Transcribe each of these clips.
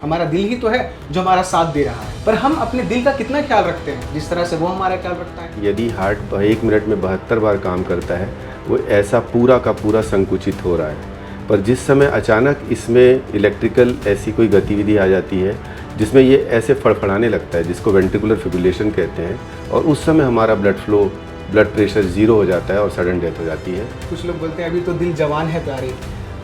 हमारा दिल ही तो है जो हमारा साथ दे रहा है, पर हम अपने दिल का कितना ख्याल रखते हैं जिस तरह से वो हमारा ख्याल रखता है। यदि हार्ट 1 मिनट में 72 बार काम करता है, वो ऐसा पूरा का पूरा संकुचित हो रहा है। पर जिस समय अचानक इसमें इलेक्ट्रिकल ऐसी कोई गतिविधि आ जाती है जिसमें ये ऐसे फड़फड़ाने लगता है, जिसको वेंट्रिकुलर फिब्रिलेशन कहते हैं, और उस समय हमारा ब्लड प्रेशर 0 हो जाता है और सडन डेथ हो जाती है। कुछ लोग बोलते हैं अभी तो दिल जवान है प्यारे,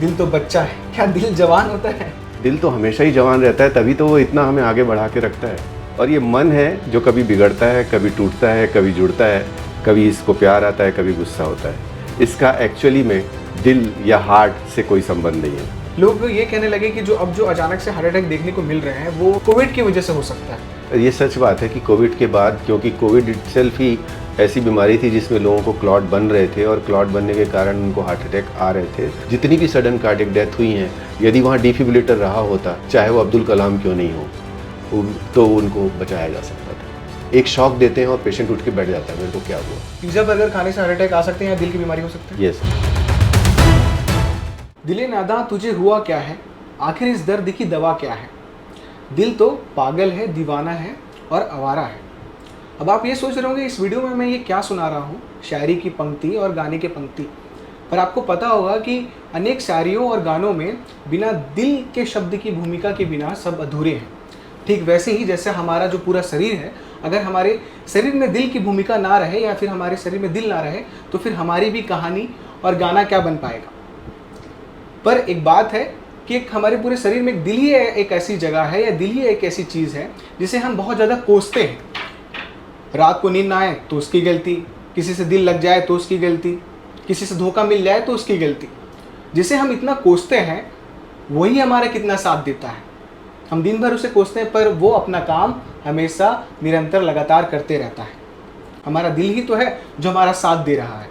दिल तो बच्चा है। क्या दिल जवान होता है? दिल तो हमेशा ही जवान रहता है, तभी तो वो इतना हमें आगे बढ़ा के रखता है। और ये मन है जो कभी बिगड़ता है, कभी टूटता है, कभी जुड़ता है, कभी इसको प्यार आता है, कभी गुस्सा होता है। इसका एक्चुअली में दिल या हार्ट से कोई संबंध नहीं है। लोग ये कहने लगे कि जो अचानक से हार्ट अटैक देखने को मिल रहे हैं वो कोविड की वजह से हो सकता है। ये सच बात है कि कोविड के बाद, क्योंकि कोविड इटसेल्फ ही ऐसी बीमारी थी जिसमें लोगों को क्लॉट बन रहे थे और क्लॉट बनने के कारण उनको हार्ट अटैक आ रहे थे। जितनी भी सडन कार्डियक डेथ हुई हैं, यदि वहाँ डिफिब्रिलेटर रहा होता, चाहे वो अब्दुल कलाम क्यों नहीं हो, तो उनको बचाया जा सकता था। एक शॉक देते हैं और पेशेंट उठ के बैठ जाता है, मेरे को क्या हुआ। पिज्जा बर्गर खाने से हार्ट अटैक आ सकते हैं या दिल की बीमारी हो सकती है? यस। दिले नादा तुझे हुआ क्या है, आखिर इस दर्द की दवा क्या है। दिल तो पागल है, दीवाना है और आवारा है। अब आप ये सोच रहे होंगे इस वीडियो में मैं ये क्या सुना रहा हूँ, शायरी की पंक्ति और गाने की पंक्ति। पर आपको पता होगा कि अनेक शायरियों और गानों में बिना दिल के शब्द की भूमिका के बिना सब अधूरे हैं। ठीक वैसे ही जैसे हमारा जो पूरा शरीर है, अगर हमारे शरीर में दिल की भूमिका ना रहे या फिर हमारे शरीर में दिल ना रहे तो फिर हमारी भी कहानी और गाना क्या बन पाएगा। पर एक बात है कि एक हमारे पूरे शरीर में दिल ही एक ऐसी जगह है या दिल ही एक ऐसी चीज़ है जिसे हम बहुत ज़्यादा कोसते हैं। रात को नींद ना आए तो उसकी गलती, किसी से दिल लग जाए तो उसकी गलती, किसी से धोखा मिल जाए तो उसकी गलती। जिसे हम इतना कोसते हैं वही हमारा कितना साथ देता है। हम दिन भर उसे कोसते हैं पर वो अपना काम हमेशा निरंतर लगातार करते रहता है। हमारा दिल ही तो है जो हमारा साथ दे रहा है,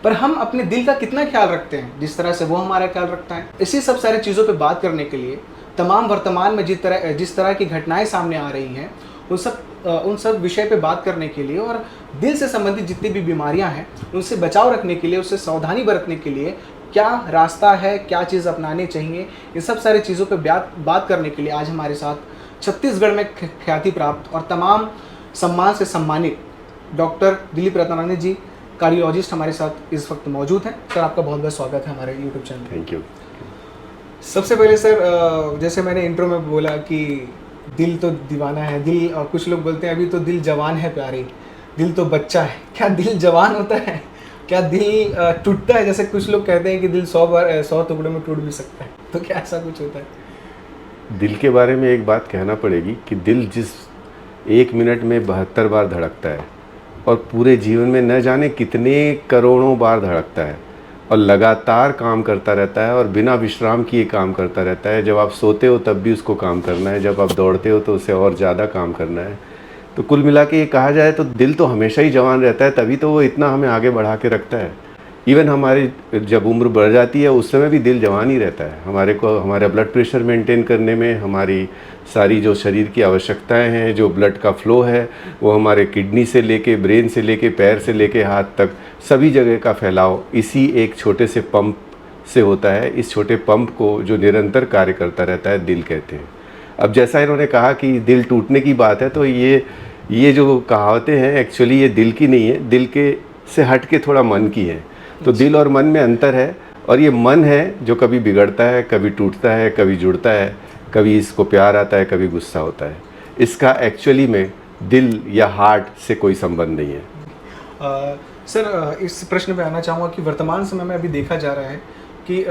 पर हम अपने दिल का कितना ख्याल रखते हैं जिस तरह से वो हमारा ख्याल रखता है। इसी सब सारी चीज़ों पे बात करने के लिए तमाम वर्तमान में जिस तरह की घटनाएं सामने आ रही हैं उन सब विषय पे बात करने के लिए और दिल से संबंधित जितनी भी बीमारियां हैं उनसे बचाव रखने के लिए, उससे सावधानी बरतने के लिए क्या रास्ता है, क्या चीज़ अपनानी चाहिए, इन सब सारी चीज़ों पे बात करने के लिए आज हमारे साथ छत्तीसगढ़ में ख्याति प्राप्त और तमाम सम्मान से सम्मानित डॉक्टर दिलीप रत्नानी जी, कार्डियोलॉजिस्ट हमारे साथ इस वक्त मौजूद हैं। सर आपका बहुत बहुत स्वागत है हमारे यूट्यूब चैनल। Thank you. सबसे पहले सर, जैसे मैंने इंट्रो में बोला कि दिल तो दीवाना है, दिल, और कुछ लोग बोलते हैं अभी तो दिल जवान है प्यारे, दिल तो बच्चा है। क्या दिल जवान होता है? क्या दिल टूटता है? जैसे कुछ लोग कहते हैं कि दिल 100 टुकड़ों में टूट भी सकता है, तो क्या ऐसा कुछ होता है? दिल के बारे में एक बात कहना पड़ेगी कि दिल जिस 1 मिनट में 72 बार धड़कता है और पूरे जीवन में न जाने कितने करोड़ों बार धड़कता है और लगातार काम करता रहता है और बिना विश्राम किए काम करता रहता है। जब आप सोते हो तब भी उसको काम करना है, जब आप दौड़ते हो तो उससे और ज़्यादा काम करना है। तो कुल मिला के ये कहा जाए तो दिल तो हमेशा ही जवान रहता है, तभी तो वो इतना हमें आगे बढ़ा के रखता है। इवन हमारी जब उम्र बढ़ जाती है उस समय भी दिल जवान ही रहता है। हमारा ब्लड प्रेशर मेंटेन करने में, हमारी सारी जो शरीर की आवश्यकताएं हैं, जो ब्लड का फ्लो है, वो हमारे किडनी से लेके, ब्रेन से लेके, पैर से लेके हाथ तक सभी जगह का फैलाव इसी एक छोटे से पंप से होता है। इस छोटे पंप को जो निरंतर कार्य करता रहता है दिल कहते हैं। अब जैसा इन्होंने कहा कि दिल टूटने की बात है, तो ये जो कहावतें हैं एक्चुअली ये दिल की नहीं है, दिल के से हट के थोड़ा मन की है। तो दिल और मन में अंतर है, और ये मन है जो कभी बिगड़ता है, कभी टूटता है, कभी जुड़ता है, कभी इसको प्यार आता है, कभी गुस्सा होता है। इसका एक्चुअली में दिल या हार्ट से कोई संबंध नहीं है। सर, इस प्रश्न पे आना चाहूँगा कि वर्तमान समय में अभी देखा जा रहा है कि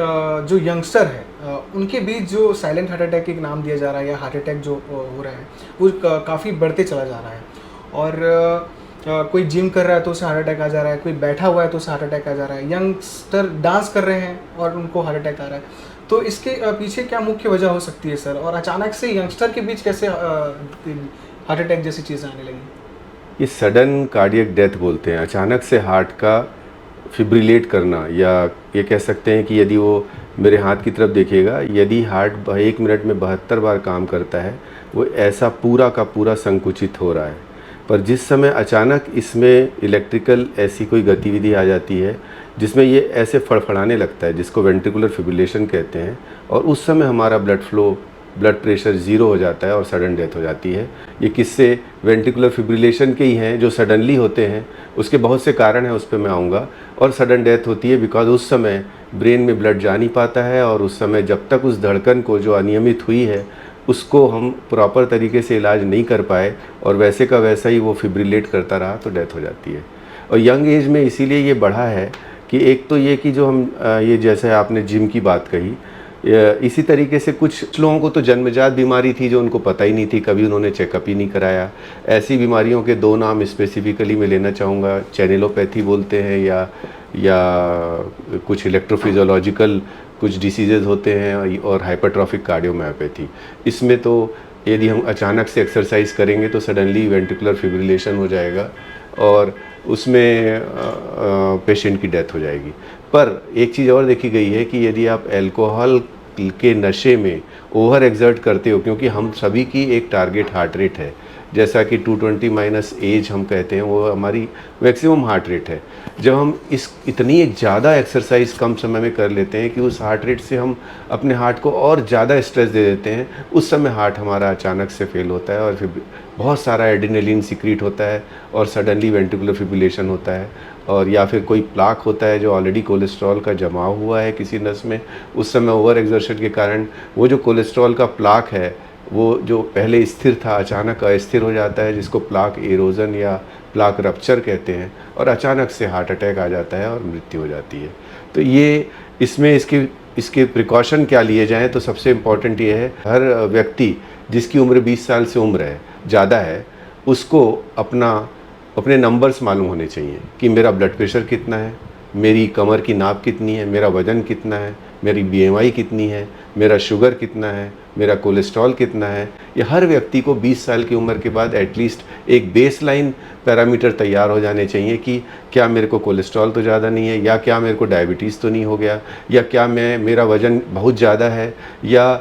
जो यंगस्टर है उनके बीच जो साइलेंट हार्ट अटैक एक नाम दिया जा रहा है या हार्ट अटैक जो हो रहा है वो काफ़ी बढ़ते चला जा रहा है। और कोई जिम कर रहा है तो उसे हार्ट अटैक आ जा रहा है, कोई बैठा हुआ है तो उसे हार्ट अटैक आ जा रहा है, यंगस्टर डांस कर रहे हैं और उनको हार्ट अटैक आ रहा है। तो इसके पीछे क्या मुख्य वजह हो सकती है सर, और अचानक से यंगस्टर के बीच कैसे हार्ट अटैक जैसी चीज़ें आने लगी? ये सडन कार्डियक डेथ बोलते हैं, अचानक से हार्ट का फिब्रिलेट करना, या ये कह सकते हैं कि यदि वो मेरे हाथ की तरफ देखिएगा, यदि हार्ट 1 मिनट में 72 बार काम करता है, वो ऐसा पूरा का पूरा संकुचित हो रहा है। पर जिस समय अचानक इसमें इलेक्ट्रिकल ऐसी कोई गतिविधि आ जाती है जिसमें ये ऐसे फड़फड़ाने लगता है, जिसको वेंट्रिकुलर फिब्रिलेशन कहते हैं, और उस समय हमारा ब्लड प्रेशर ज़ीरो हो जाता है और सडन डेथ हो जाती है। ये किस्से वेंट्रिकुलर फिब्रिलेशन के ही हैं जो सडनली होते हैं, उसके बहुत से कारण हैं, उस पर मैं आऊँगा। और सडन डेथ होती है बिकॉज उस समय ब्रेन में ब्लड जा नहीं पाता है और उस समय जब तक उस धड़कन को जो अनियमित हुई है उसको हम प्रॉपर तरीके से इलाज नहीं कर पाए और वैसे का वैसा ही वो फिब्रिलेट करता रहा तो डेथ हो जाती है। और यंग एज में इसीलिए ये बढ़ा है कि एक तो ये कि जो हम ये जैसे आपने जिम की बात कही, इसी तरीके से कुछ लोगों को तो जन्मजात बीमारी थी जो उनको पता ही नहीं थी, कभी उन्होंने चेकअप ही नहीं कराया। ऐसी बीमारियों के दो नाम स्पेसिफिकली मैं लेना चाहूँगा, चैनेलोपैथी बोलते हैं या कुछ इलेक्ट्रोफिजियोलॉजिकल कुछ डिसीजेज़ होते हैं और हाइपरट्रॉफिक कार्डियोमायोपैथी। इसमें तो यदि हम अचानक से एक्सरसाइज करेंगे तो सडनली वेंट्रिकुलर फिब्रिलेशन हो जाएगा और उसमें पेशेंट की डेथ हो जाएगी। पर एक चीज़ और देखी गई है कि यदि आप अल्कोहल के नशे में ओवर एक्सर्ट करते हो, क्योंकि हम सभी की एक टारगेट हार्ट रेट है, जैसा कि 220 माइनस एज हम कहते हैं, वो हमारी मैक्सिमम हार्ट रेट है। जब हम इतनी ज़्यादा एक्सरसाइज कम समय में कर लेते हैं कि उस हार्ट रेट से हम अपने हार्ट को और ज़्यादा स्ट्रेस दे देते हैं, उस समय हार्ट हमारा अचानक से फेल होता है और फिर बहुत सारा एड्रेनलिन सीक्रेट होता है और सडनली वेंट्रिकुलर फिब्रिलेशन होता है। और या फिर कोई प्लाक होता है जो ऑलरेडी कोलेस्ट्रॉल का जमाव हुआ है किसी नस में, उस समय ओवर एक्सर्शन के कारण वो जो कोलेस्ट्रॉल का प्लाक है वो जो पहले स्थिर था अचानक अस्थिर हो जाता है, जिसको प्लाक एरोजन या प्लाक रप्चर कहते हैं, और अचानक से हार्ट अटैक आ जाता है और मृत्यु हो जाती है। तो ये इसमें इसके प्रिकॉशन क्या लिए जाएं, तो सबसे इम्पॉर्टेंट ये है हर व्यक्ति जिसकी उम्र 20 साल से उम्र है ज़्यादा है, उसको अपने नंबर्स मालूम होने चाहिए कि मेरा ब्लड प्रेशर कितना है, मेरी कमर की नाप कितनी है, मेरा वज़न कितना है, मेरी BMI कितनी है, मेरा शुगर कितना है, मेरा कोलेस्ट्रॉल कितना है। ये हर व्यक्ति को 20 साल की उम्र के बाद एटलीस्ट एक बेसलाइन पैरामीटर तैयार हो जाने चाहिए कि क्या मेरे को कोलेस्ट्रॉल तो ज़्यादा नहीं है, या क्या मेरे को डायबिटीज़ तो नहीं हो गया, या क्या मेरा वज़न बहुत ज़्यादा है, या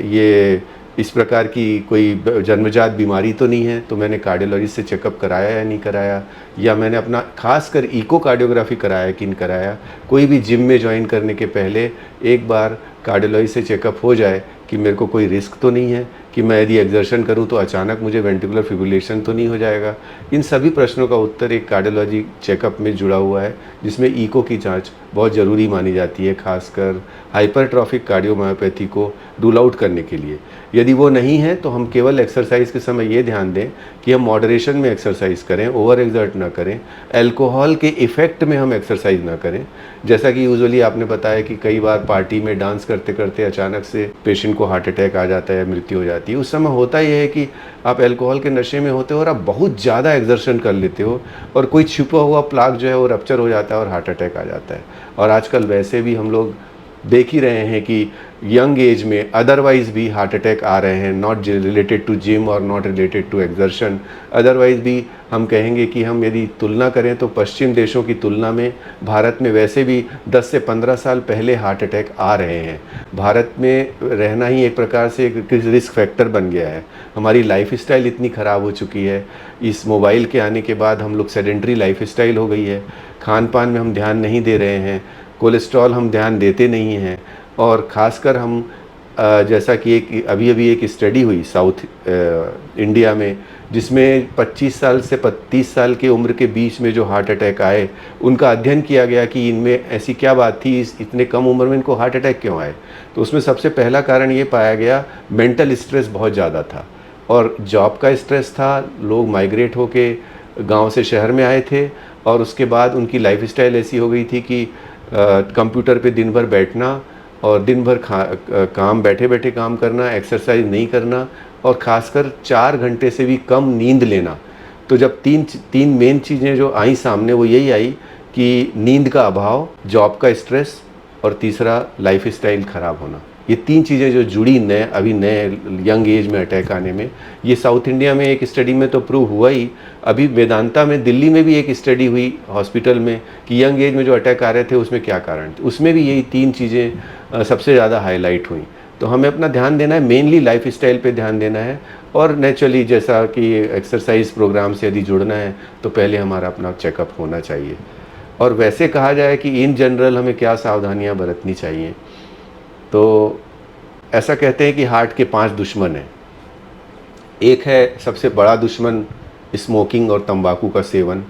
ये इस प्रकार की कोई जन्मजात बीमारी तो नहीं है, तो मैंने कार्डियोलॉजिस्ट से चेकअप कराया या नहीं कराया, या मैंने अपना खासकर इकोकार्डियोग्राफी कराया कि नहीं कराया। कोई भी जिम में ज्वाइन करने के पहले एक बार कार्डियोलॉजिस्ट से चेकअप हो जाए कि मेरे को कोई रिस्क तो नहीं है, कि मैं यदि एक्सर्शन करूं तो अचानक मुझे वेंट्रिकुलर फिब्रिलेशन तो नहीं हो जाएगा। इन सभी प्रश्नों का उत्तर एक कार्डियोलॉजी चेकअप में जुड़ा हुआ है, जिसमें ईको की जांच बहुत ज़रूरी मानी जाती है, खासकर हाइपरट्रॉफिक कार्डियोमायोपैथी को रूल आउट करने के लिए। यदि वो नहीं है तो हम केवल एक्सरसाइज के समय ये ध्यान दें कि हम मॉडरेशन में एक्सरसाइज करें, ओवर एक्सर्ट ना करें, अल्कोहल के इफ़ेक्ट में हम एक्सरसाइज ना करें। जैसा कि यूजुअली आपने बताया कि कई बार पार्टी में डांस करते करते अचानक से पेशेंट को हार्ट अटैक आ जाता है, मृत्यु हो जाती है। उस समय होता यह है कि आप अल्कोहल के नशे में होते हो और आप बहुत ज़्यादा एक्सर्शन कर लेते हो और कोई छुपा हुआ प्लाक जो है वो रप्चर हो जाता है और हार्ट अटैक आ जाता है। और आजकल वैसे भी हम लोग देख ही रहे हैं कि यंग एज में अदरवाइज़ भी हार्ट अटैक आ रहे हैं, नॉट रिलेटेड टू जिम और not related to exertion. Otherwise भी हम कहेंगे कि हम यदि तुलना करें तो पश्चिम देशों की तुलना में भारत में वैसे भी 10 से 15 साल पहले हार्ट अटैक आ रहे हैं। भारत में रहना ही एक प्रकार से एक रिस्क फैक्टर बन गया है। हमारी लाइफस्टाइल इतनी ख़राब हो चुकी है, इस मोबाइल के आने के बाद हम लोग सेडेंट्री लाइफस्टाइल हो गई है, खान पान में हम ध्यान नहीं दे रहे हैं, कोलेस्ट्रॉल हम ध्यान देते नहीं हैं, और ख़ासकर हम जैसा कि अभी एक स्टडी हुई साउथ इंडिया में, जिसमें 25 साल से 30 साल के उम्र के बीच में जो हार्ट अटैक आए, उनका अध्ययन किया गया कि इनमें ऐसी क्या बात थी, इतने कम उम्र में इनको हार्ट अटैक क्यों आए। तो उसमें सबसे पहला कारण ये पाया गया, मेंटल स्ट्रेस बहुत ज़्यादा था और जॉब का स्ट्रेस था। लोग माइग्रेट होके गांव से शहर में आए थे और उसके बाद उनकी लाइफस्टाइल ऐसी हो गई थी कि कंप्यूटर पे दिन भर बैठना और दिन भर काम बैठे बैठे काम करना, एक्सरसाइज नहीं करना और ख़ासकर 4 घंटे से भी कम नींद लेना। तो जब तीन मेन चीज़ें जो आई सामने, वो यही आई कि नींद का अभाव, जॉब का स्ट्रेस और तीसरा लाइफस्टाइल ख़राब होना। ये 3 चीज़ें जो जुड़ी अभी नए यंग एज में अटैक आने में, ये साउथ इंडिया में एक स्टडी में तो प्रूव हुआ ही। अभी वेदांता में दिल्ली में भी एक स्टडी हुई हॉस्पिटल में कि यंग एज में जो अटैक आ रहे थे उसमें क्या कारण थे, उसमें भी यही 3 चीज़ें सबसे ज़्यादा हाईलाइट हुई। तो हमें अपना ध्यान देना है, मेनली लाइफस्टाइल पे ध्यान देना है, और नेचुरली जैसा कि एक्सरसाइज प्रोग्राम से यदि जुड़ना है तो पहले हमारा अपना चेकअप होना चाहिए। और वैसे कहा जाए कि इन जनरल हमें क्या सावधानियां बरतनी चाहिए, तो ऐसा कहते हैं कि हार्ट के 5 दुश्मन हैं। एक है सबसे बड़ा दुश्मन स्मोकिंग और तंबाकू का सेवन,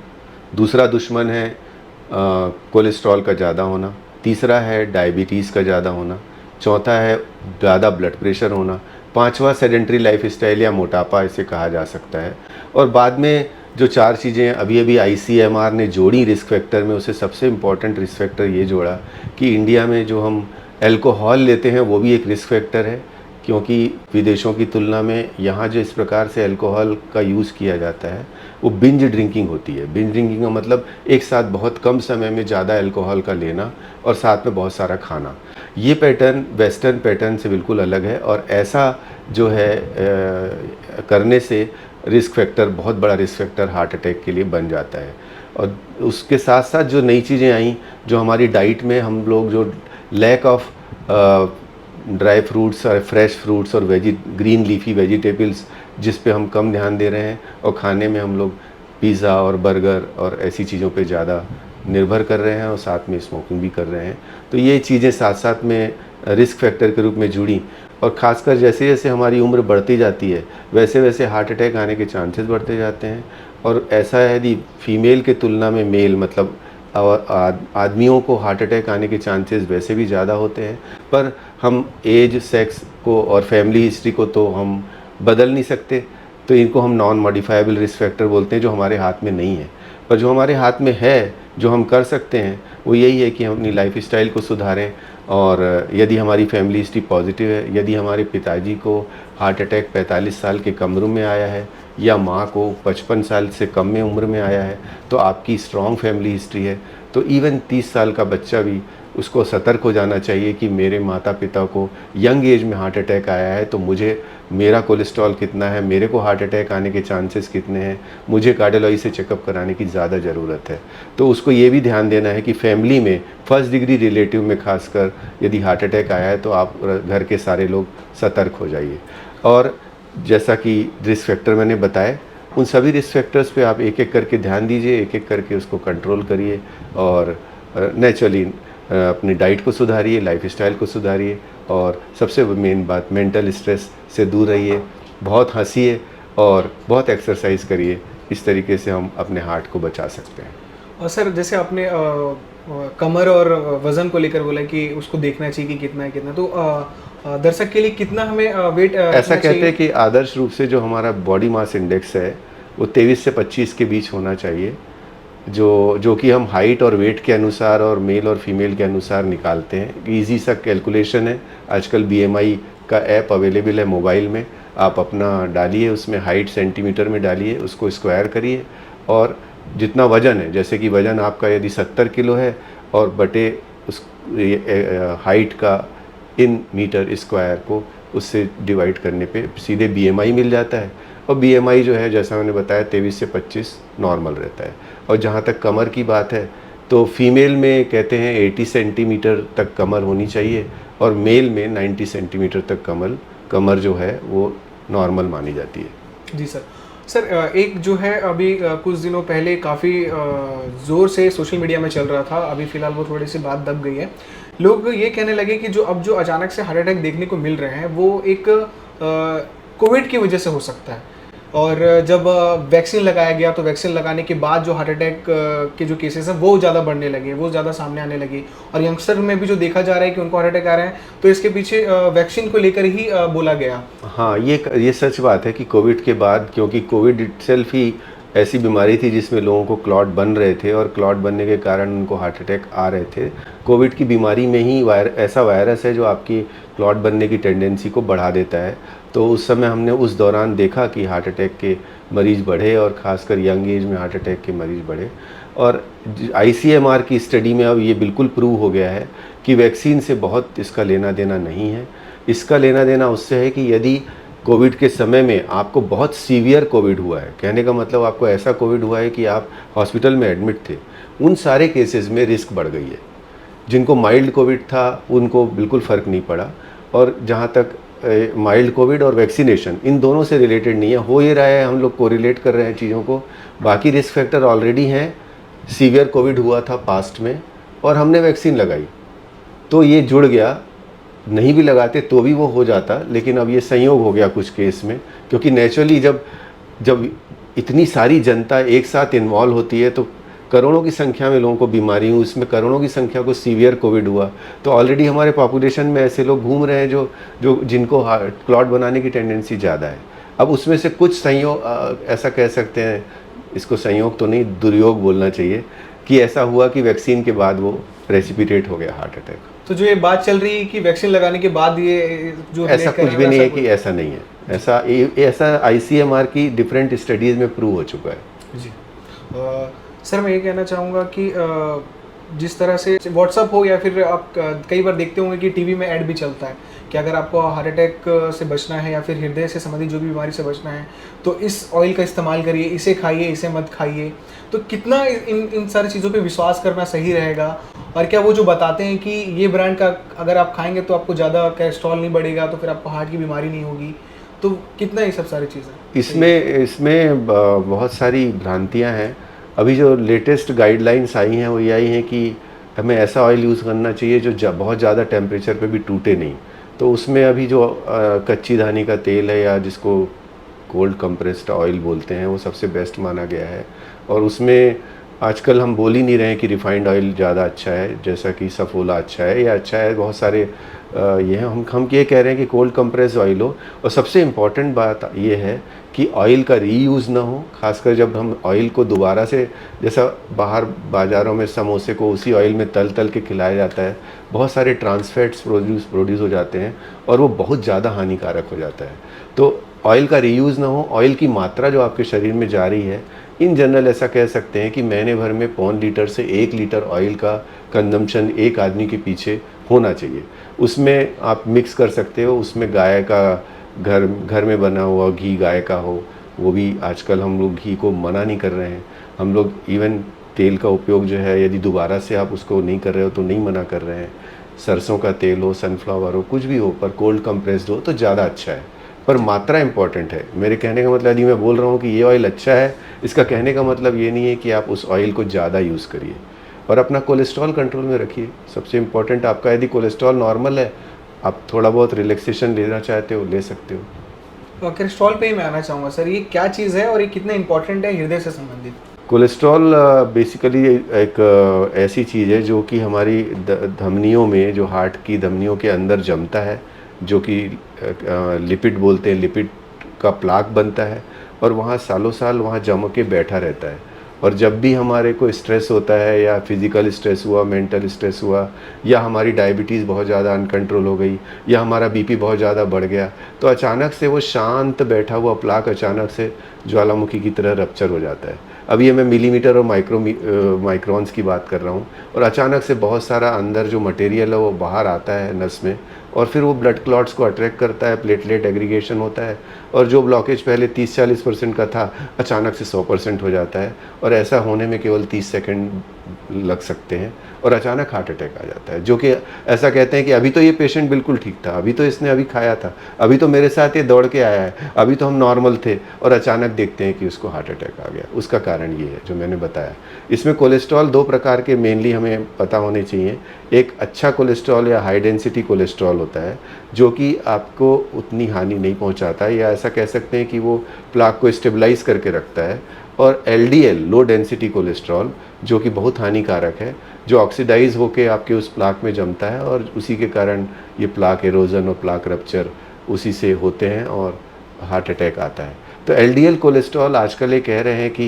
दूसरा दुश्मन है कोलेस्ट्रॉल का ज़्यादा होना, तीसरा है डायबिटीज़ का ज़्यादा होना, चौथा है ज़्यादा ब्लड प्रेशर होना, पांचवा सेडेंट्री लाइफस्टाइल या मोटापा इसे कहा जा सकता है। और बाद में जो 4 चीज़ें अभी अभी ICMR ने जोड़ी रिस्क फैक्टर में, उसे सबसे इम्पॉर्टेंट रिस्क फैक्टर ये जोड़ा कि इंडिया में जो हम अल्कोहल लेते हैं वो भी एक रिस्क फैक्टर है, क्योंकि विदेशों की तुलना में यहाँ जो इस प्रकार से अल्कोहल का यूज़ किया जाता है वो बिंज ड्रिंकिंग होती है। बिंज ड्रिंकिंग का मतलब एक साथ बहुत कम समय में ज़्यादा अल्कोहल का लेना और साथ में बहुत सारा खाना। ये पैटर्न वेस्टर्न पैटर्न से बिल्कुल अलग है और ऐसा जो है करने से रिस्क फैक्टर, बहुत बड़ा रिस्क फैक्टर हार्ट अटैक के लिए बन जाता है। और उसके साथ साथ जो नई चीज़ें आई, जो हमारी डाइट में हम लोग जो लैक ऑफ ड्राई फ्रूट्स और फ्रेश फ्रूट्स और ग्रीन लीफी वेजिटेबल्स जिस पे हम कम ध्यान दे रहे हैं, और खाने में हम लोग पिज़्ज़ा और बर्गर और ऐसी चीज़ों पे ज़्यादा निर्भर कर रहे हैं और साथ में स्मोकिंग भी कर रहे हैं। तो ये चीज़ें साथ साथ में रिस्क फैक्टर के रूप में जुड़ी, और ख़ासकर जैसे जैसे हमारी उम्र बढ़ती जाती है वैसे वैसे हार्ट अटैक आने के चांसेस बढ़ते जाते हैं। और ऐसा है यदि फीमेल के तुलना में मेल मतलब आदमियों को हार्ट अटैक आने के चांसेस वैसे भी ज़्यादा होते हैं, पर हम एज, सेक्स को और फैमिली हिस्ट्री को तो हम बदल नहीं सकते, तो इनको हम नॉन मॉडिफाइबल रिस्क फैक्टर बोलते हैं, जो हमारे हाथ में नहीं है। पर जो हमारे हाथ में है, जो हम कर सकते हैं, वो यही है कि हम अपनी लाइफस्टाइल को सुधारें। और यदि हमारी फैमिली हिस्ट्री पॉजिटिव है, यदि हमारे पिताजी को हार्ट अटैक 45 साल के कम उम्र में आया है या माँ को 55 साल से कम में उम्र में आया है, तो आपकी स्ट्रॉन्ग फैमिली हिस्ट्री है, तो इवन 30 साल का बच्चा भी उसको सतर्क हो जाना चाहिए कि मेरे माता पिता को यंग एज में हार्ट अटैक आया है, तो मुझे, मेरा कोलेस्ट्रॉल कितना है, मेरे को हार्ट अटैक आने के चांसेस कितने हैं, मुझे कार्डियोलॉजी से चेकअप कराने की ज़्यादा ज़रूरत है। तो उसको ये भी ध्यान देना है कि फैमिली में फर्स्ट डिग्री रिलेटिव में खासकर यदि हार्ट अटैक आया है तो आप घर के सारे लोग सतर्क हो जाइए। और जैसा कि रिस्क फैक्टर मैंने बताए, उन सभी रिस्क फैक्टर्स पे आप एक एक करके ध्यान दीजिए, एक एक करके उसको कंट्रोल करिए और नेचुरली अपनी डाइट को सुधारिए, लाइफस्टाइल को सुधारिए, और सबसे मेन बात मेंटल स्ट्रेस से दूर रहिए, बहुत हंसिए और बहुत एक्सरसाइज करिए। इस तरीके से हम अपने हार्ट को बचा सकते हैं। और सर, जैसे आपने कमर और वज़न को लेकर बोला कि उसको देखना चाहिए कि कितना है कितना, तो दर्शक के लिए कितना हमें वेट ऐसा कहते हैं कि आदर्श रूप से जो हमारा बॉडी मास इंडेक्स है वो 23 से 25 के बीच होना चाहिए, जो कि हम हाइट और वेट के अनुसार और मेल और फीमेल के अनुसार निकालते हैं। इजी सा कैलकुलेशन है, आजकल BMI का ऐप अवेलेबल है मोबाइल में, आप अपना डालिए, उसमें हाइट सेंटीमीटर में डालिए, उसको स्क्वायर करिए और जितना वज़न है, जैसे कि वज़न आपका यदि 70 किलो है और बटे उस हाइट का इन मीटर स्क्वायर को उससे डिवाइड करने पे सीधे BMI मिल जाता है। और BMI जो है, जैसा मैंने बताया, 23 से 25 नॉर्मल रहता है। और जहाँ तक कमर की बात है, तो फीमेल में कहते हैं 80 सेंटीमीटर तक कमर होनी चाहिए और मेल में 90 सेंटीमीटर तक कमर जो है वो नॉर्मल मानी जाती है। जी सर। सर, एक जो है अभी कुछ दिनों पहले काफ़ी ज़ोर से सोशल मीडिया में चल रहा था, अभी फ़िलहाल वो थोड़ी सी बात दब गई है। लोग ये कहने लगे कि जो अचानक से हार्ट अटैक देखने को मिल रहे हैं वो एक कोविड की वजह से हो सकता है, और जब वैक्सीन लगाया गया तो वैक्सीन लगाने के बाद जो हार्ट अटैक के जो केसेस हैं वो ज़्यादा बढ़ने लगे, वो ज़्यादा सामने आने लगे, और यंगस्टर में भी जो देखा जा रहा है कि उनको हार्ट अटैक आ रहे हैं, तो इसके पीछे वैक्सीन को लेकर ही बोला गया। हाँ, ये सच बात है कि कोविड के बाद, क्योंकि कोविड इटसेल्फ ही ऐसी बीमारी थी जिसमें लोगों को क्लॉट बन रहे थे और क्लॉट बनने के कारण उनको हार्ट अटैक आ रहे थे। कोविड की बीमारी में ही ऐसा वायरस है जो आपकी क्लॉट बनने की टेंडेंसी को बढ़ा देता है। तो उस समय हमने उस दौरान देखा कि हार्ट अटैक के मरीज़ बढ़े और ख़ासकर यंग एज में हार्ट अटैक के मरीज़ बढ़े। और ICMR की स्टडी में अब ये बिल्कुल प्रूव हो गया है कि वैक्सीन से बहुत इसका लेना देना नहीं है। इसका लेना देना उससे है कि यदि कोविड के समय में आपको बहुत सीवियर कोविड हुआ है, कहने का मतलब आपको ऐसा कोविड हुआ है कि आप हॉस्पिटल में एडमिट थे, उन सारे केसेस में रिस्क बढ़ गई है। जिनको माइल्ड कोविड था उनको बिल्कुल फ़र्क नहीं पड़ा। और जहाँ तक माइल्ड कोविड और वैक्सीनेशन इन दोनों से रिलेटेड नहीं है, हो ये रहा है, हम लोग कोरिलेट कर रहे हैं चीज़ों को। बाकी रिस्क फैक्टर ऑलरेडी हैं, सीवियर कोविड हुआ था पास्ट में और हमने वैक्सीन लगाई, तो ये जुड़ गया नहीं भी लगाते तो भी वो हो जाता, लेकिन अब ये संयोग हो गया कुछ केस में, क्योंकि नेचुरली जब जब इतनी सारी जनता एक साथ इन्वॉल्व होती है तो करोड़ों की संख्या में लोगों को बीमारी हुई, उसमें करोड़ों की संख्या को सीवियर कोविड हुआ। तो ऑलरेडी हमारे पॉपुलेशन में ऐसे लोग घूम रहे हैं जो जिनको क्लॉट बनाने की टेंडेंसी ज़्यादा है। अब उसमें से कुछ संयोग, ऐसा कह सकते हैं, इसको संयोग तो नहीं, दुर्योग बोलना चाहिए, कि ऐसा हुआ कि वैक्सीन के बाद वो रेसिपिटेट हो गया हार्ट अटैक। तो जो ये बात चल रही है कि वैक्सीन लगाने के बाद ये जो ऐसा कुछ भी नहीं है कि ऐसा नहीं है, ऐसा ICMR की डिफरेंट स्टडीज़ में प्रूव हो चुका है। जी। सर मैं ये कहना चाहूँगा कि जिस तरह से व्हाट्सअप हो या फिर आप कई बार देखते होंगे कि टीवी में ऐड भी चलता है कि अगर आपको हार्ट अटैक से बचना है या फिर हृदय से संबंधित जो भी बीमारी से बचना है तो इस ऑयल का इस्तेमाल करिए, इसे खाइए, इसे मत खाइए। तो कितना इन सारी चीज़ों पे विश्वास करना सही रहेगा, और क्या वो जो बताते हैं कि ये ब्रांड का अगर आप खाएंगे तो आपको ज़्यादा कोलेस्ट्रॉल नहीं बढ़ेगा तो फिर आपको हार्ट की बीमारी नहीं होगी, तो कितना ये सब सारी चीज़ें? इसमें बहुत सारी भ्रांतियां हैं। अभी जो लेटेस्ट गाइडलाइंस आई हैं वो ये आई हैं कि हमें ऐसा ऑयल यूज़ करना चाहिए जो बहुत ज़्यादा टेम्परेचर पे भी टूटे नहीं। तो उसमें अभी जो कच्ची धानी का तेल है, या जिसको कोल्ड कंप्रेस्ड ऑयल बोलते हैं, वो सबसे बेस्ट माना गया है। और उसमें आजकल हम बोल ही नहीं रहे हैं कि रिफाइंड ऑयल ज़्यादा अच्छा है, जैसा कि सफोला अच्छा है या अच्छा है, बहुत सारे ये हम ये कह रहे हैं कि कोल्ड कंप्रेस्ड ऑयल हो। और सबसे इम्पॉर्टेंट बात ये है कि ऑयल का रीयूज़ ना हो, खासकर जब हम ऑयल को दोबारा से, जैसा बाहर बाज़ारों में समोसे को उसी ऑयल में तल तल के खिलाया जाता है, बहुत सारे ट्रांसफैट्स प्रोड्यूस हो जाते हैं और वो बहुत ज़्यादा हानिकारक हो जाता है। तो ऑयल का रीयूज़ ना हो, ऑयल की मात्रा जो आपके शरीर में जा रही है, इन जनरल ऐसा कह सकते हैं कि महीने भर में 0.25 लीटर से 1 लीटर ऑयल का कंजम्पशन एक आदमी के पीछे होना चाहिए। उसमें आप मिक्स कर सकते हो, उसमें गाय का घर में बना हुआ घी गाय का हो, वो भी आजकल हम लोग घी को मना नहीं कर रहे हैं। हम लोग इवन तेल का उपयोग जो है, यदि दोबारा से आप उसको नहीं कर रहे हो तो नहीं मना कर रहे हैं। सरसों का तेल हो, सनफ्लावर हो, कुछ भी हो, पर कोल्ड कंप्रेस्ड हो तो ज़्यादा अच्छा है। पर मात्रा इम्पॉर्टेंट है। मेरे कहने का मतलब, यदि मैं बोल रहा हूँ कि ये ऑयल अच्छा है, इसका कहने का मतलब ये नहीं है कि आप उस ऑयल को ज़्यादा यूज़ करिए। और अपना कोलेस्ट्रॉल कंट्रोल में रखिए। सबसे इम्पॉर्टेंट, आपका यदि कोलेस्ट्रॉल नॉर्मल है, आप थोड़ा बहुत रिलैक्सेशन लेना चाहते हो, ले सकते हो। कोलेस्ट्रॉल पे ही मैं आना चाहूँगा सर, ये क्या चीज़ है और ये कितना इंपॉर्टेंट है हृदय से संबंधित? कोलेस्ट्रॉल बेसिकली एक ऐसी चीज़ है जो कि हमारी धमनियों में, जो हार्ट की धमनियों के अंदर जमता है, जो कि लिपिड बोलते हैं, लिपिड का प्लाक बनता है और वहाँ सालों साल वहाँ जम के बैठा रहता है। और जब भी हमारे को स्ट्रेस होता है, या फिज़िकल स्ट्रेस हुआ, मेंटल स्ट्रेस हुआ, या हमारी डायबिटीज़ बहुत ज़्यादा अनकंट्रोल हो गई, या हमारा बीपी बहुत ज़्यादा बढ़ गया, तो अचानक से वो शांत बैठा हुआ प्लाक अचानक से ज्वालामुखी की तरह रप्चर हो जाता है। अब ये मैं मिलीमीटर और माइक्रोन्स की बात कर रहा हूँ। और अचानक से बहुत सारा अंदर जो मटेरियल है वो बाहर आता है नस में, और फिर वो ब्लड क्लॉट्स को अट्रैक्ट करता है, प्लेटलेट एग्रीगेशन होता है, और जो ब्लॉकेज पहले 30-40% का था, अचानक से 100% हो जाता है। और ऐसा होने में केवल 30 सेकंड लग सकते हैं और अचानक हार्ट अटैक आ जाता है। जो कि ऐसा कहते हैं कि अभी तो ये पेशेंट बिल्कुल ठीक था, अभी तो इसने अभी खाया था, अभी तो मेरे साथ ये दौड़ के आया है, अभी तो हम नॉर्मल थे, और अचानक देखते हैं कि उसको हार्ट अटैक आ गया। उसका कारण ये है जो मैंने बताया। इसमें कोलेस्ट्रॉल 2 प्रकार के मेनली हमें पता होने चाहिए। एक अच्छा कोलेस्ट्रॉल या हाई डेंसिटी कोलेस्ट्रॉल होता है, जो कि आपको उतनी हानि नहीं पहुंचाता, या ऐसा कह सकते हैं कि वो प्लाक को स्टेबलाइज करके रखता है। और LDL, लो डेंसिटी कोलेस्ट्रॉल, जो कि बहुत हानिकारक है, जो ऑक्सीडाइज होके आपके उस प्लाक में जमता है, और उसी के कारण ये प्लाक एरोजन और प्लाक रप्चर उसी से होते हैं और हार्ट अटैक आता है। तो LDL कोलेस्ट्रॉल आजकल ये कह रहे हैं कि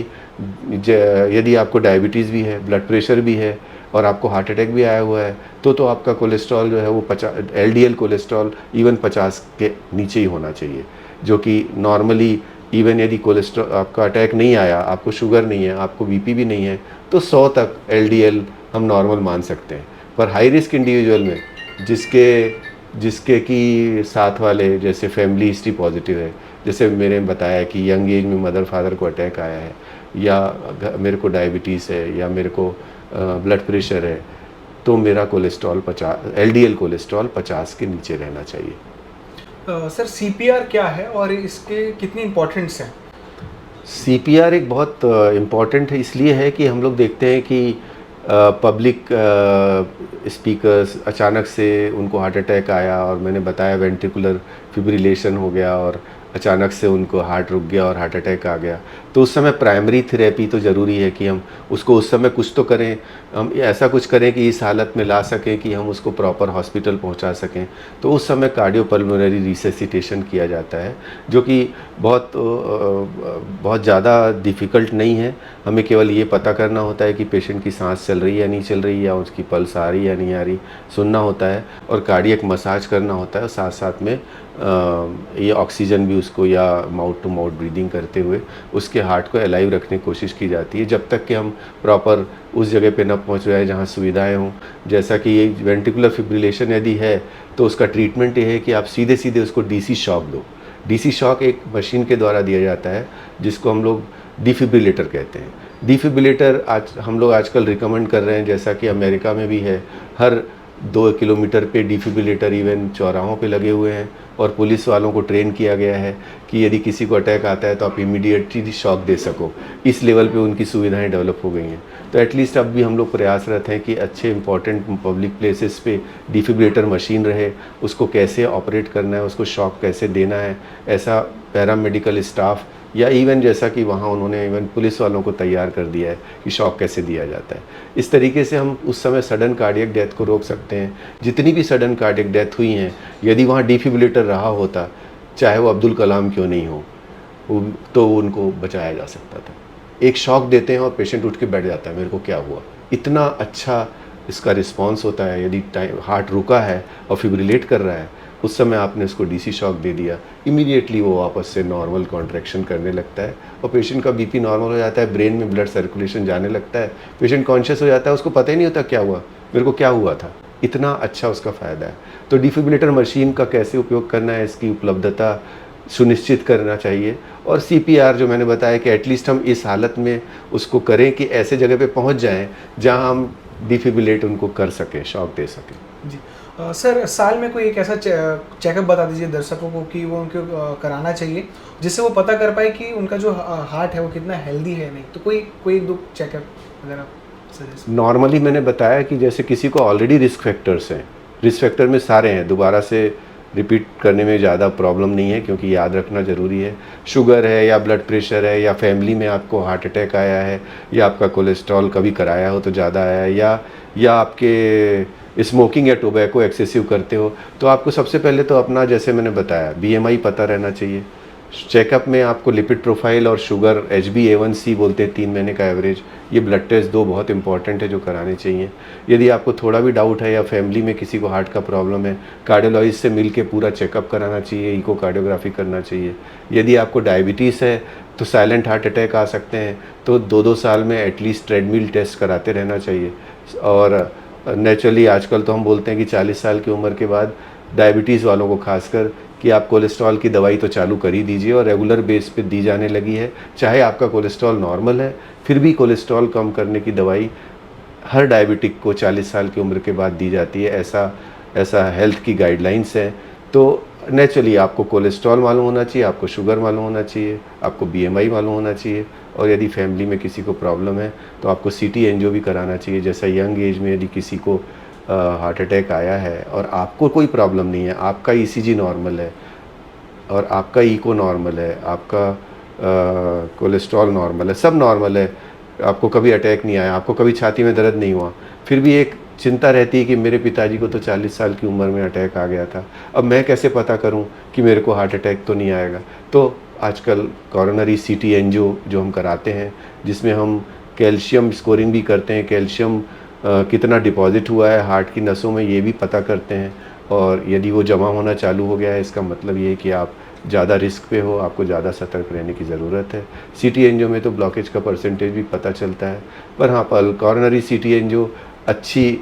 यदि आपको डायबिटीज़ भी है, ब्लड प्रेशर भी है, और आपको हार्ट अटैक भी आया हुआ है, तो आपका कोलेस्ट्रॉल जो है वो LDL कोलेस्ट्रॉल इवन 50 के नीचे ही होना चाहिए। जो कि नॉर्मली इवन यदि कोलेस्ट्रॉल आपका अटैक नहीं आया, आपको शुगर नहीं है, आपको बीपी भी नहीं है, तो 100 तक LDL हम नॉर्मल मान सकते हैं। पर हाई रिस्क इंडिविजुअल में, जिसके कि साथ वाले, जैसे फैमिली हिस्ट्री पॉजिटिव है, जैसे मैंने बताया कि यंग एज में मदर फादर को अटैक आया है, या मेरे को डायबिटीज़ है, या मेरे को ब्लड प्रेशर है, तो मेरा कोलेस्ट्रॉल 50, LDL कोलेस्ट्रॉल 50 के नीचे रहना चाहिए। सर CPR क्या है और इसके कितनी इम्पोर्टेंस है? CPR एक बहुत इम्पॉर्टेंट है, इसलिए है कि हम लोग देखते हैं कि पब्लिक स्पीकर्स अचानक से उनको हार्ट अटैक आया और मैंने बताया वेंट्रिकुलर फिब्रिलेशन हो गया और अचानक से उनको हार्ट रुक गया और हार्ट अटैक आ गया, तो उस समय प्राइमरी थेरेपी तो ज़रूरी है कि हम उसको उस समय कुछ तो करें, हम ऐसा कुछ करें कि इस हालत में ला सकें कि हम उसको प्रॉपर हॉस्पिटल पहुंचा सकें। तो उस समय कार्डियोपल्मोनरी रिससिटेशन किया जाता है, जो कि बहुत ज़्यादा डिफ़िकल्ट नहीं है। हमें केवल ये पता करना होता है कि पेशेंट की सांस चल रही है या नहीं चल रही, या उसकी पल्स आ रही है या नहीं आ रही, सुनना होता है और कार्डियक मसाज करना होता है, और साथ साथ में ये ऑक्सीजन भी उसको या माउथ टू माउथ ब्रीदिंग करते हुए उसके हार्ट को अलाइव रखने की कोशिश की जाती है, जब तक कि हम प्रॉपर उस जगह पे न पहुंच रहे हैं जहां सुविधाएं हों। जैसा कि ये वेंट्रिकुलर फिब्रिलेशन यदि है तो उसका ट्रीटमेंट ये है कि आप सीधे सीधे उसको डीसी शॉक दो। डीसी शॉक एक मशीन के द्वारा दिया जाता है जिसको हम लोग डिफिब्रिलेटर कहते हैं। डिफिब्रिलेटर आज हम लोग आजकल रिकमेंड कर रहे हैं, जैसा कि अमेरिका में भी है, हर 2 किलोमीटर पे डिफिब्रिलेटर इवन चौराहों पे लगे हुए हैं, और पुलिस वालों को ट्रेन किया गया है कि यदि किसी को अटैक आता है तो आप इमीडिएटली शॉक दे सको। इस लेवल पे उनकी सुविधाएं डेवलप हो गई हैं। तो एटलीस्ट अब भी हम लोग प्रयासरत हैं कि अच्छे इंपॉर्टेंट पब्लिक प्लेसेस पे डिफिब्रिलेटर मशीन रहे, उसको कैसे ऑपरेट करना है, उसको शॉक कैसे देना है, ऐसा पैरामेडिकल स्टाफ, या इवन जैसा कि वहाँ उन्होंने इवन पुलिस वालों को तैयार कर दिया है कि शॉक कैसे दिया जाता है। इस तरीके से हम उस समय सडन कार्डियक डेथ को रोक सकते हैं। जितनी भी सडन कार्डियक डेथ हुई हैं, यदि वहाँ डिफिब्रिलेटर रहा होता, चाहे वो अब्दुल कलाम क्यों नहीं हो, तो उनको बचाया जा सकता था। एक शॉक देते हैं और पेशेंट उठ के बैठ जाता है, मेरे को क्या हुआ। इतना अच्छा इसका रिस्पॉन्स होता है। यदि हार्ट रुका है और फिब्रिलेट कर रहा है, उस समय आपने उसको डीसी शॉक दे दिया, इमीडिएटली वो वापस से नॉर्मल कॉन्ट्रैक्शन करने लगता है और पेशेंट का बीपी नॉर्मल हो जाता है, ब्रेन में ब्लड सर्कुलेशन जाने लगता है, पेशेंट कॉन्शियस हो जाता है, उसको पता ही नहीं होता क्या हुआ, मेरे को क्या हुआ था। इतना अच्छा उसका फ़ायदा है। तो डिफिब्रिलेटर मशीन का कैसे उपयोग करना है, इसकी उपलब्धता सुनिश्चित करना चाहिए। और सीपीआर जो मैंने बताया कि एटलीस्ट हम इस हालत में उसको करें कि ऐसे जगह पे पहुंच जाएं जहां हम डिफिब्रिलेट उनको कर सकें, शॉक दे सकें। जी सर, साल में कोई एक ऐसा चेकअप बता दीजिए दर्शकों को कि वो उनको कराना चाहिए, जिससे वो पता कर पाए कि उनका जो हार्ट है वो कितना हेल्दी है नहीं। तो कोई एक दो चेकअप अगर आप सजेस्ट। नॉर्मली मैंने बताया कि जैसे किसी को ऑलरेडी रिस्क फैक्टर्स हैं, रिस्क फैक्टर में सारे हैं, दोबारा से रिपीट करने में ज़्यादा प्रॉब्लम नहीं है, क्योंकि याद रखना ज़रूरी है। शुगर है या ब्लड प्रेशर है, या फैमिली में आपको हार्ट अटैक आया है, या आपका कोलेस्ट्रॉल कभी कराया हो तो ज़्यादा आया है, या आपके स्मोकिंग या टोबैको एक्सेसिव करते हो, तो आपको सबसे पहले तो अपना, जैसे मैंने बताया, बीएमआई पता रहना चाहिए। चेकअप में आपको लिपिड प्रोफाइल और शुगर, HbA1c बोलते हैं 3 महीने का एवरेज, ये ब्लड टेस्ट 2 बहुत इंपॉर्टेंट है जो कराने चाहिए। यदि आपको थोड़ा भी डाउट है या फैमिली में किसी को हार्ट का प्रॉब्लम है, कार्डियोलॉजिस्ट से मिल के पूरा चेकअप कराना चाहिए, इकोकार्डियोग्राफी करना चाहिए। यदि आपको डायबिटीज़ है तो साइलेंट हार्ट अटैक आ सकते हैं, तो 2-2 साल में एटलीस्ट ट्रेडमिल टेस्ट कराते रहना चाहिए। और नेचुरली आजकल तो हम बोलते हैं कि 40 साल की उम्र के बाद डायबिटीज़ वालों को खासकर कि आप कोलेस्ट्रॉल की दवाई तो चालू कर ही दीजिए, और रेगुलर बेस पे दी जाने लगी है। चाहे आपका कोलेस्ट्रॉल नॉर्मल है, फिर भी कोलेस्ट्रॉल कम करने की दवाई हर डायबिटिक को 40 साल की उम्र के बाद दी जाती है। ऐसा हेल्थ की गाइडलाइंस हैं। तो नेचुरली आपको कोलेस्ट्रॉल मालूम होना चाहिए, आपको शुगर मालूम होना चाहिए, आपको बीएमआई मालूम होना चाहिए, और यदि फैमिली में किसी को प्रॉब्लम है तो आपको सीटी एंजियो भी कराना चाहिए। जैसा यंग एज में यदि किसी को हार्ट अटैक आया है और आपको कोई प्रॉब्लम नहीं है, आपका ईसीजी नॉर्मल है और आपका ईको नॉर्मल है, आपका कोलेस्ट्रॉल नॉर्मल है, सब नॉर्मल है, आपको कभी अटैक नहीं आया, आपको कभी छाती में दर्द नहीं हुआ, फिर भी एक चिंता रहती है कि मेरे पिताजी को तो 40 साल की उम्र में अटैक आ गया था, अब मैं कैसे पता करूं कि मेरे को हार्ट अटैक तो नहीं आएगा। तो आजकल कॉरोनरी सीटी एंजियो जो हम कराते हैं, जिसमें हम कैल्शियम स्कोरिंग भी करते हैं, कैल्शियम कितना डिपॉजिट हुआ है हार्ट की नसों में ये भी पता करते हैं, और यदि वो जमा होना चालू हो गया है, इसका मतलब ये है कि आप ज़्यादा रिस्क पे हो, आपको ज़्यादा सतर्क रहने की ज़रूरत है। सीटी एंजियो में तो ब्लॉकेज का परसेंटेज भी पता चलता है, पर हाँ, कॉरोनरी सीटी एंजियो अच्छी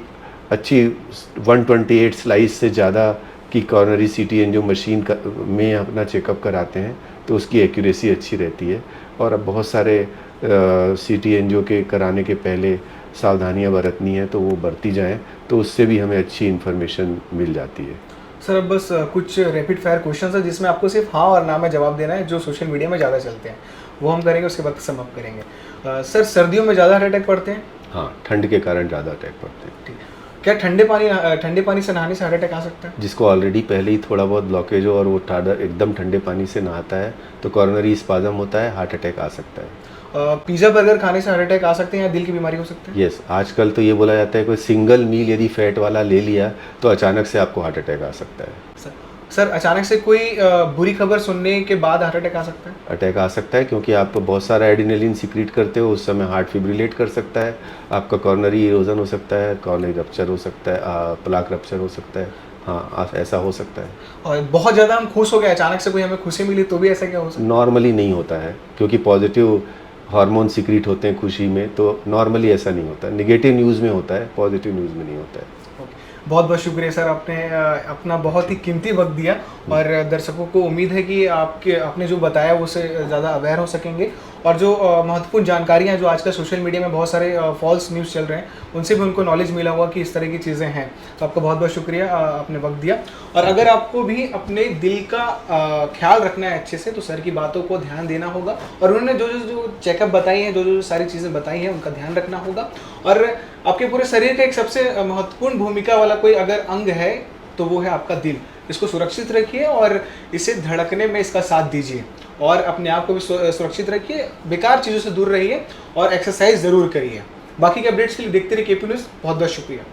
128 स्लाइस से ज़्यादा की कॉरोनरी सीटी एंजियो मशीन में अपना चेकअप कराते हैं, तो उसकी एक्यूरेसी अच्छी रहती है। और अब बहुत सारे सीटी एंजियो के कराने के पहले सावधानियां बरतनी है, तो वो बरती जाएं, तो उससे भी हमें अच्छी इन्फॉर्मेशन मिल जाती है। सर, अब बस कुछ रैपिड फायर क्वेश्चन है जिसमें आपको सिर्फ हाँ और ना में जवाब देना है, जो सोशल मीडिया में ज़्यादा चलते हैं, वो हम करेंगे, उसके बाद समाप्त करेंगे। सर, सर्दियों में ज़्यादा हार्ट अटैक पड़ते हैं? हाँ, ठंड के कारण ज़्यादा अटैक पड़ते हैं। ठीक है। क्या ठंडे पानी से नहाने से हार्ट अटैक आ सकता है? जिसको ऑलरेडी पहले ही थोड़ा बहुत ब्लॉकेज हो और वो एकदम ठंडे पानी से नहाता है तो कॉर्नरी स्पाज़म होता है, हार्ट अटैक आ सकता है। पिज़्ज़ा बर्गर खाने से हार्ट अटैक आ सकते हैं या दिल की बीमारी हो सकती है? यस, आजकल तो ये बोला जाता है कोई सिंगल मील यदि फैट वाला ले लिया तो अचानक से आपको हार्ट अटैक आ सकता है। सर अचानक से कोई बुरी खबर सुनने के बाद हार्ट अटैक आ सकता है? अटैक आ सकता है क्योंकि आप बहुत सारा एड्रेनलिन सीक्रेट करते हो, उस समय हार्ट फिब्रिलेट कर सकता है, आपका कॉर्नरी इरोजन हो सकता है, कॉर्नरी रप्चर हो सकता है, प्लाक रप्चर हो सकता है। हाँ, ऐसा हो सकता है। और बहुत ज़्यादा हम खुश हो गए, अचानक से कोई हमें खुशी मिली तो भी ऐसा क्या हो सकता है? नॉर्मली नहीं होता है क्योंकि पॉजिटिव हार्मोन सीक्रेट होते हैं खुशी में, तो नॉर्मली ऐसा नहीं होता। नेगेटिव न्यूज़ में होता है, पॉजिटिव न्यूज़ में नहीं होता है। बहुत बहुत शुक्रिया सर, आपने अपना बहुत ही कीमती वक्त दिया और दर्शकों को उम्मीद है कि आपने जो बताया वो से ज़्यादा अवेयर हो सकेंगे और जो महत्वपूर्ण जानकारियाँ जो आजकल सोशल मीडिया में बहुत सारे फॉल्स न्यूज़ चल रहे हैं उनसे भी उनको नॉलेज मिला हुआ कि इस तरह की चीज़ें हैं। तो आपका बहुत बहुत शुक्रिया, आपने वक्त दिया। और अगर आपको भी अपने दिल का ख्याल रखना है अच्छे से तो सर की बातों को ध्यान देना होगा और उन्होंने जो चेकअप बताई हैं, जो सारी चीज़ें बताई हैं उनका ध्यान रखना होगा। और आपके पूरे शरीर का एक सबसे महत्वपूर्ण भूमिका वाला कोई अगर अंग है तो वो है आपका दिल। इसको सुरक्षित रखिए और इसे धड़कने में इसका साथ दीजिए और अपने आप को भी सुरक्षित रखिए, बेकार चीज़ों से दूर रहिए और एक्सरसाइज ज़रूर करिए। बाकी के अपडेट्स के लिए देखते रहिए केपी न्यूज़। बहुत बहुत शुक्रिया।